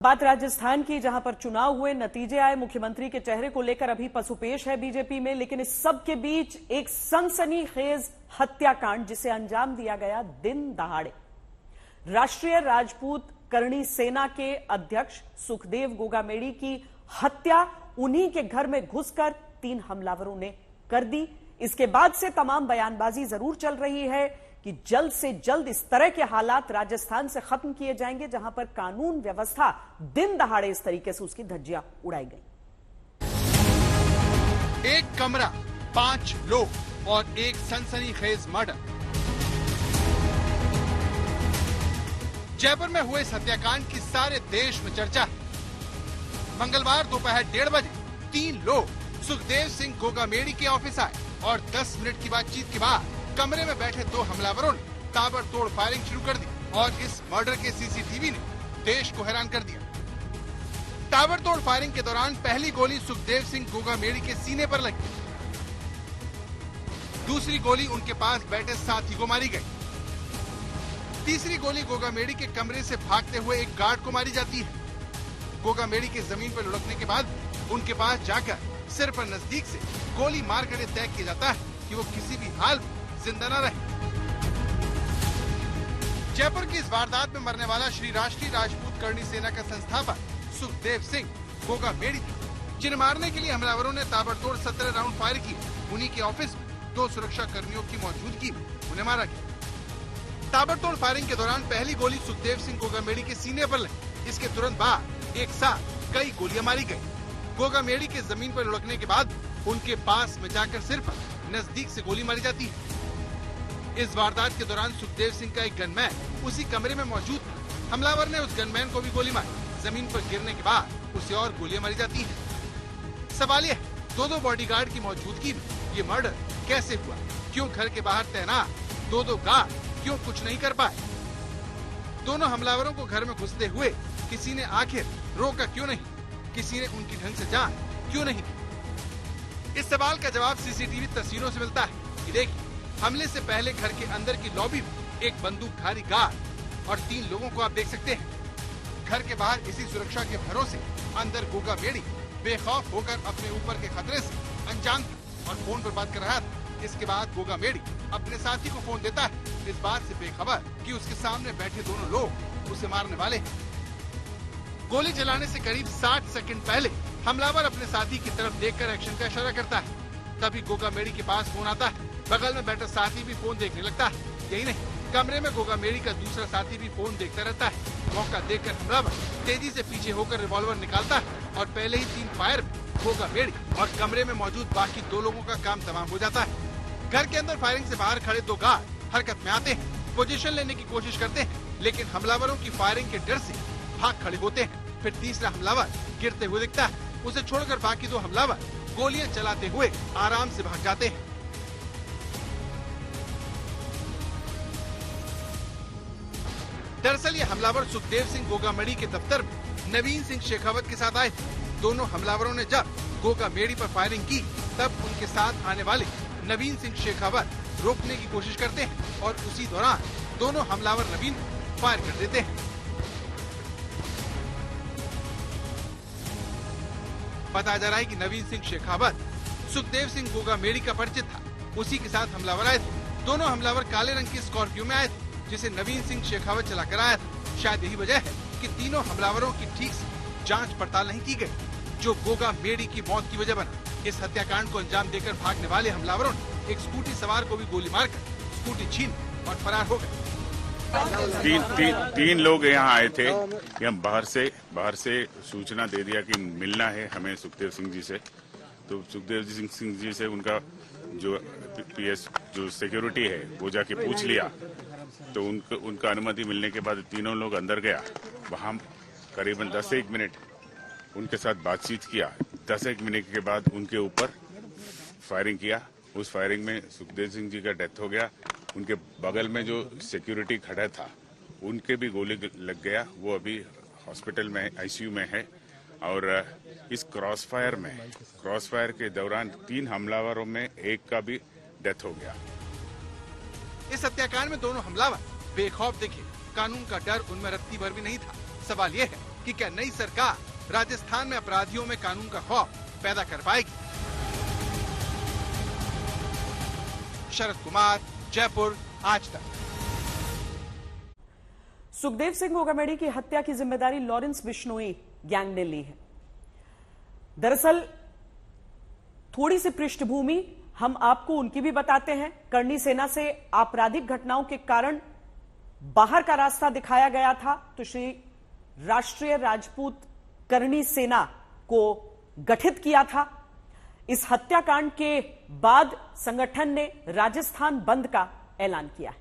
बात राजस्थान की, जहां पर चुनाव हुए, नतीजे आए, मुख्यमंत्री के चेहरे को लेकर अभी पसुपेश है बीजेपी में। लेकिन इस सब के बीच एक सनसनीखेज हत्याकांड जिसे अंजाम दिया गया दिन दहाड़े। राष्ट्रीय राजपूत करणी सेना के अध्यक्ष सुखदेव गोगामेड़ी की हत्या उन्हीं के घर में घुसकर 3 हमलावरों ने कर दी। इसके बाद से तमाम बयानबाजी जरूर चल रही है कि जल्द से जल्द इस तरह के हालात राजस्थान से खत्म किए जाएंगे, जहां पर कानून व्यवस्था दिन दहाड़े इस तरीके से उसकी धज्जियां उड़ाई गई। एक कमरा, 5 लोग और एक सनसनीखेज मर्डर। जयपुर में हुए इस हत्याकांड की सारे देश में चर्चा है। मंगलवार दोपहर 1:30 बजे 3 लोग सुखदेव सिंह गोगामेड़ी के ऑफिस आए और 10 मिनट की बातचीत के बाद कमरे में बैठे 2 हमलावरों ने ताबड़तोड़ फायरिंग शुरू कर दी और इस मर्डर के सीसीटीवी ने देश को हैरान कर दिया। ताबड़तोड़ फायरिंग के दौरान पहली गोली सुखदेव सिंह गोगामेड़ी के सीने पर लगी, दूसरी गोली उनके पास बैठे साथी को मारी गई, तीसरी गोली गोगामेड़ी के कमरे से भागते हुए एक गार्ड को मारी जाती है। गोगामेड़ी के जमीन पर लुढ़कने के बाद उनके पास जाकर सिर पर नजदीक से गोली मारकर तय किया जाता है कि वो किसी भी हाल में जिंदा न रहे। जयपुर की इस वारदात में मरने वाला श्री राष्ट्रीय राजपूत करणी सेना का संस्थापक सुखदेव सिंह गोगामेड़ी था, जिन्हें मारने के लिए हमलावरों ने ताबड़तोड़ 17 राउंड फायर किए। उन्हीं के ऑफिस में 2 सुरक्षा कर्मियों की मौजूदगी में उन्हें मारा गया। ताबड़तोड़ फायरिंग के दौरान पहली गोली सुखदेव सिंह गोगामेड़ी के सीने पर लगी। इसके तुरंत बाद एक साथ कई गोलियां मारी गयी। गोगामेड़ी के जमीन पर लुढ़कने के बाद उनके पास में जाकर सिर पर नजदीक से गोली मारी जाती है। इस वारदात के दौरान सुखदेव सिंह का एक गनमैन उसी कमरे में मौजूद था। हमलावर ने उस गनमैन को भी गोली मारी। जमीन पर गिरने के बाद उसे और गोलियां मारी जाती हैं। सवाल यह है, 2 बॉडीगार्ड की मौजूदगी में ये मर्डर कैसे हुआ? क्यों घर के बाहर तैनात 2 गार्ड क्यों कुछ नहीं कर पाए? दोनों हमलावरों को घर में घुसते हुए किसी ने आखिर रोका क्यों नहीं? किसी ने उनकी ढंग से जांच क्यों नहीं की? इस सवाल का जवाब सीसीटीवी तस्वीरों से मिलता है कि देखिए, हमले से पहले घर के अंदर की लॉबी में एक बंदूकधारी गार्ड और 3 लोगों को आप देख सकते हैं। घर के बाहर इसी सुरक्षा के भरोसे अंदर गोगामेड़ी बेखौफ होकर अपने ऊपर के खतरे से अनजान था और फोन पर बात कर रहा था। इसके बाद गोगामेड़ी अपने साथी को फोन देता है, इस बात से बेखबर कि उसके सामने बैठे दोनों लोग उसे मारने वाले हैं। गोली चलाने से करीब 60 सेकंड पहले हमलावर अपने साथी की तरफ देखकर एक्शन का इशारा करता है। तभी गोगामेड़ी के पास फोन आता है। बगल में बैठा साथी भी फोन देखने लगता है। यही नहीं, कमरे में गोगामेड़ी का दूसरा साथी भी फोन देखता रहता है। मौका देखकर हमलावर तेजी से पीछे होकर रिवॉल्वर निकालता है और पहले ही 3 फायर में गोगामेड़ी और कमरे में मौजूद बाकी 2 लोगों का काम तमाम हो जाता है। घर के अंदर फायरिंग से बाहर खड़े 2 गार्ड हरकत में आते हैं, पोजीशन लेने की कोशिश करते हैं, लेकिन हमलावरों की फायरिंग के डर से भाग खड़े होते हैं। फिर तीसरा हमलावर गिरते हुए दिखता है। उसे छोड़कर बाकी 2 हमलावर गोलियां चलाते हुए आराम से भाग जाते हैं। दरअसल ये हमलावर सुखदेव सिंह गोगामेड़ी के दफ्तर में नवीन सिंह शेखावत के साथ आए थे। दोनों हमलावरों ने जब गोगामेड़ी पर फायरिंग की, तब उनके साथ आने वाले नवीन सिंह शेखावत रोकने की कोशिश करते हैं और उसी दौरान दोनों हमलावर नवीन को फायर कर देते हैं। बताया जा रहा है कि नवीन सिंह शेखावत सुखदेव सिंह गोगामेड़ी का परिचित था। उसी के साथ हमलावर आए थे। दोनों हमलावर काले रंग की स्कॉर्पियो में आए थे, जिसे नवीन सिंह शेखावत चलाकर आया था। शायद यही वजह है कि तीनों हमलावरों की ठीक से जांच पड़ताल नहीं की गई, जो गोगामेड़ी की मौत की वजह बना। इस हत्याकांड को अंजाम देकर भागने वाले हमलावरों ने एक स्कूटी सवार को भी गोली मारकर स्कूटी छीन और फरार हो गए। 3 लोग यहाँ आए थे। हम बाहर से सूचना दे दिया कि मिलना है हमें सुखदेव सिंह जी से। तो सुखदेव सिंह जी से उनका जो पीएस जो सिक्योरिटी है वो जाके पूछ लिया। तो उनका अनुमति मिलने के बाद तीनों लोग अंदर गया। वहाँ करीबन 10-1 मिनट उनके साथ बातचीत किया। 10-1 मिनट के बाद उनके ऊपर फायरिंग किया। उस फायरिंग में सुखदेव सिंह जी का डेथ हो गया। उनके बगल में जो सिक्योरिटी खड़ा था उनके भी गोली लग गया। वो अभी हॉस्पिटल में आईसीयू में है। और इस क्रॉसफायर के दौरान 3 हमलावरों में एक का भी डेथ हो गया। इस हत्याकांड में दोनों हमलावर बेखौफ दिखे। कानून का डर उनमें रत्ती भर भी नहीं था। सवाल ये है कि क्या नई सरकार राजस्थान में अपराधियों में कानून का खौफ पैदा कर पाएगी। शरद कुमार, जयपुर, आज तक। सुखदेव सिंह गोगामेड़ी की हत्या की जिम्मेदारी लॉरेंस बिश्नोई गैंग ने ली है। दरअसल थोड़ी सी पृष्ठभूमि हम आपको उनकी भी बताते हैं। करणी सेना से आपराधिक घटनाओं के कारण बाहर का रास्ता दिखाया गया था, तो श्री राष्ट्रीय राजपूत करणी सेना को गठित किया था। इस हत्याकांड के बाद संगठन ने राजस्थान बंद का ऐलान किया है।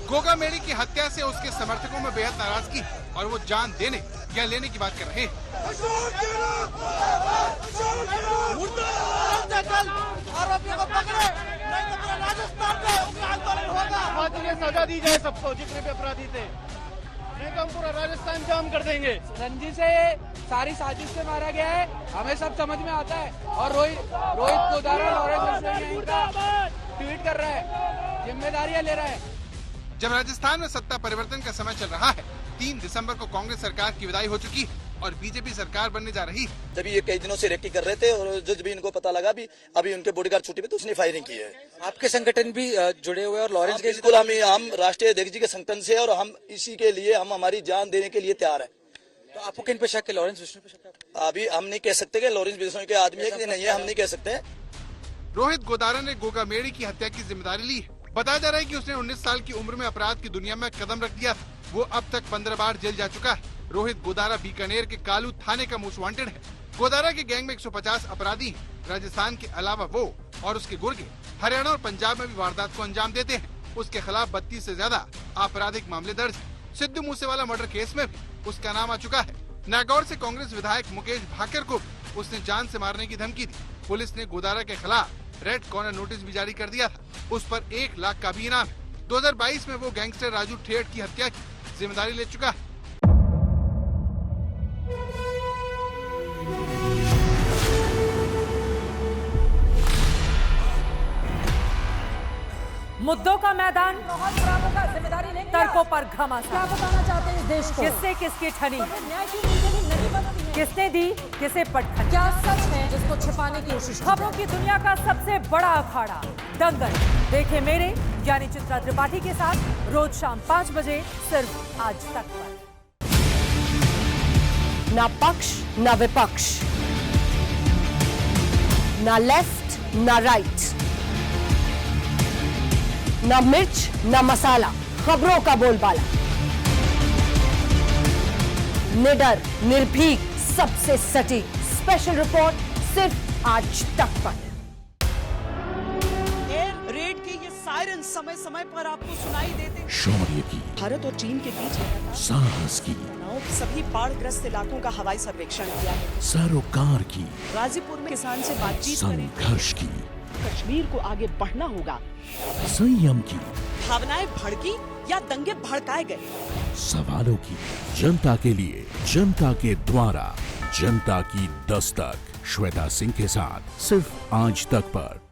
गोगामेड़ी की हत्या से उसके समर्थकों में बेहद नाराजगी और वो जान देने या लेने की बात कर रहे हैं। आरोपियों को पकड़े, नहीं तो पूरा राजस्थान में उग्र आंदोलन होगा। फांसी सजा दी जाए सबको जितने भी अपराधी थे, नहीं तो हम पूरा राजस्थान जाम कर देंगे। रंजी से सारी साजिश से मारा गया है, हमें सब समझ में आता है। और रोहित गोदारा लॉरेंस ट्वीट कर रहा है, जिम्मेदारियां ले रहा है। जब राजस्थान में सत्ता परिवर्तन का समय चल रहा है, 3 दिसंबर को कांग्रेस सरकार की विदाई हो चुकी है और बीजेपी सरकार बनने जा रही है। जब ये कई दिनों से रेकी कर रहे थे और जब भी इनको पता लगा भी अभी उनके बॉडीगार्ड छुट्टी पे, तो उसने फायरिंग की है। आपके संगठन भी जुड़े हुए और लॉरेंस के बिल्कुल हम राष्ट्रीय अध्यक्ष जी के संगठन से, और हम इसी के लिए हम हमारी जान देने के लिए तैयार है। तो आपको किन पे शक है? लॉरेंस बिश्नोई पे शक है? अभी हम नहीं कह सकते कि लॉरेंस बिश्नोई के आदमी है कि नहीं है, हम नहीं कह सकते। रोहित गोदारा ने गोगामेड़ी की हत्या की जिम्मेदारी ली है। बताया जा रहा है कि उसने 19 साल की उम्र में अपराध की दुनिया में कदम रख दिया था। वो अब तक 15 बार जेल जा चुका है। रोहित गोदारा बीकानेर के कालू थाने का मोस्ट वांटेड है। गोदारा के गैंग में 150 अपराधी हैं। राजस्थान के अलावा वो और उसके गुर्गे हरियाणा और पंजाब में भी वारदात को अंजाम देते हैं। उसके खिलाफ 32 से ज्यादा आपराधिक मामले दर्ज हैं। सिद्धू मूसेवाला मर्डर केस में भी उसका नाम आ चुका है। नागौर से कांग्रेस विधायक मुकेश भाकर को उसने जान से मारने की धमकी दी। पुलिस ने गोदारा के खिलाफ रेड कॉर्नर नोटिस भी जारी कर दिया था। उस पर 1 लाख का भी इनाम है। 2022 में वो गैंगस्टर राजू ठेठ की हत्या की जिम्मेदारी ले चुका है। मुद्दों का मैदान, जिम्मेदारी लेंगे। तर्कों पर घमासान। क्या बताना चाहते हैं इस देश को? किससे किसकी ठनी, न्याय की नीति नहीं बनती है। किसने दी किसे पटखनी। क्या सच है जिसको छिपाने की कोशिश की खबरों की दुनिया का सबसे बड़ा अखाड़ा दंगल देखे मेरे यानी चित्रा त्रिपाठी के साथ रोज शाम 5 बजे सिर्फ आज तक पर। ना पक्ष ना विपक्ष, ना लेफ्ट ना राइट, ना मिर्च ना मसाला, खबरों का बोलबाला। निडर, निर्भीक, सबसे सटीक स्पेशल रिपोर्ट सिर्फ आज तक पर। एयर रेड के ये सायरन समय समय पर आपको सुनाई देते। शौर्य की, भारत और चीन के बीच साहस की, सभी बाढ़ग्रस्त इलाकों का हवाई सर्वेक्षण किया है। सरोकार की, गाजीपुर में किसान से बातचीत करें। संघर्ष की, कश्मीर को आगे बढ़ना होगा। संयम की, भावनाएं भड़की या दंगे भड़काए गए। सवालों की, जनता के लिए, जनता के द्वारा, जनता की दस्तक। श्वेता सिंह के साथ सिर्फ आज तक पर।